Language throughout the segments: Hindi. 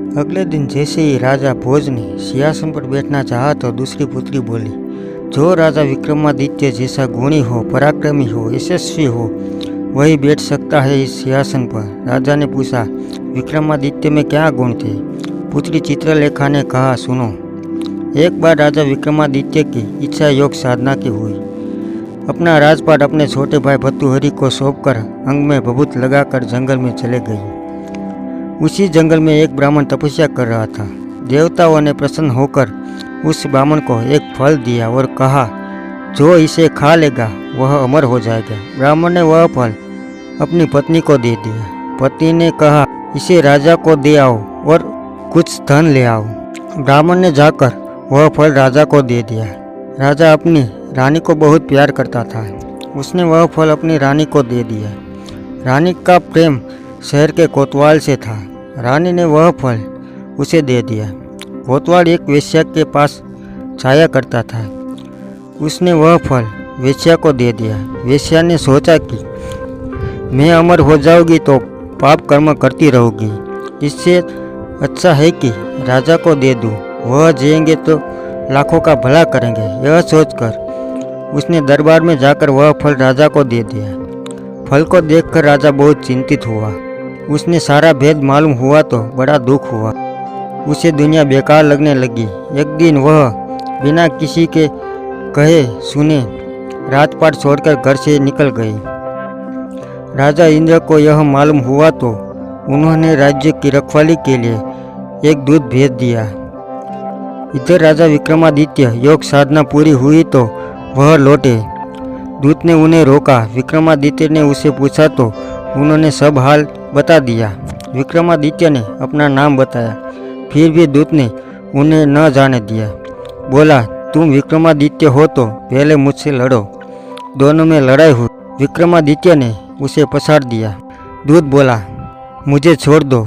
अगले दिन जैसे ही राजा भोज ने सिंहासन पर बैठना चाहा तो दूसरी पुत्री बोली, जो राजा विक्रमादित्य जैसा गुणी हो, पराक्रमी हो, यशस्वी हो, वही बैठ सकता है इस सिंहासन पर। राजा ने पूछा, विक्रमादित्य में क्या गुण थे? पुत्री चित्रलेखा ने कहा, सुनो। एक बार राजा विक्रमादित्य की इच्छा योग साधना की हुई। अपना राजपाट अपने छोटे भाई भर्तृहरि को सौंपकर अंग में भभूत लगाकर जंगल में चले गई। उसी जंगल में एक ब्राह्मण तपस्या कर रहा था। देवताओं ने प्रसन्न होकर उस ब्राह्मण को एक फल दिया और कहा, जो इसे खा लेगा वह अमर हो जाएगा। ब्राह्मण ने वह फल अपनी पत्नी को दे दिया। पति ने कहा, इसे राजा को दे आओ और कुछ धन ले आओ। ब्राह्मण ने जाकर वह फल राजा को दे दिया। राजा अपनी रानी को बहुत प्यार करता था। उसने वह फल अपनी रानी को दे दिया। रानी का प्रेम शहर के कोतवाल से था। रानी ने वह फल उसे दे दिया। कोतवाल एक वेश्या के पास छाया करता था। उसने वह फल वेश्या को दे दिया। वेश्या ने सोचा कि मैं अमर हो जाऊंगी तो पाप कर्म करती रहूंगी, इससे अच्छा है कि राजा को दे दूं, वह जिएंगे तो लाखों का भला करेंगे। यह सोचकर उसने दरबार में जाकर वह फल राजा को दे दिया। फल को देखकर राजा बहुत चिंतित हुआ। उसने सारा भेद मालूम हुआ तो बड़ा दुख हुआ। उसे दुनिया बेकार लगने लगी। एक दिन वह बिना किसी के कहे सुने राजपाट छोड़कर घर से निकल गई। राजा इंद्र को यह मालूम हुआ तो उन्होंने राज्य की रखवाली के लिए एक दूत भेज दिया। इधर राजा विक्रमादित्य योग साधना पूरी हुई तो वह लौटे। दूत ने उन्हें रोका। विक्रमादित्य ने उसे पूछा तो उन्होंने सब हाल बता दिया। विक्रमादित्य ने अपना नाम बताया, फिर भी दूत ने उन्हें न जाने दिया। बोला, तुम विक्रमादित्य हो तो पहले मुझसे लड़ो। दोनों में लड़ाई हुई। विक्रमादित्य ने उसे पछाड़ दिया। दूत बोला, मुझे छोड़ दो,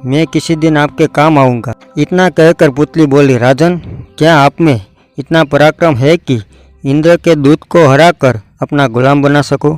मैं किसी दिन आपके काम आऊँगा। इतना कहकर पुतली बोली, राजन, क्या आप में इतना पराक्रम है कि इंद्र के दूत को हराकर अपना गुलाम बना सको?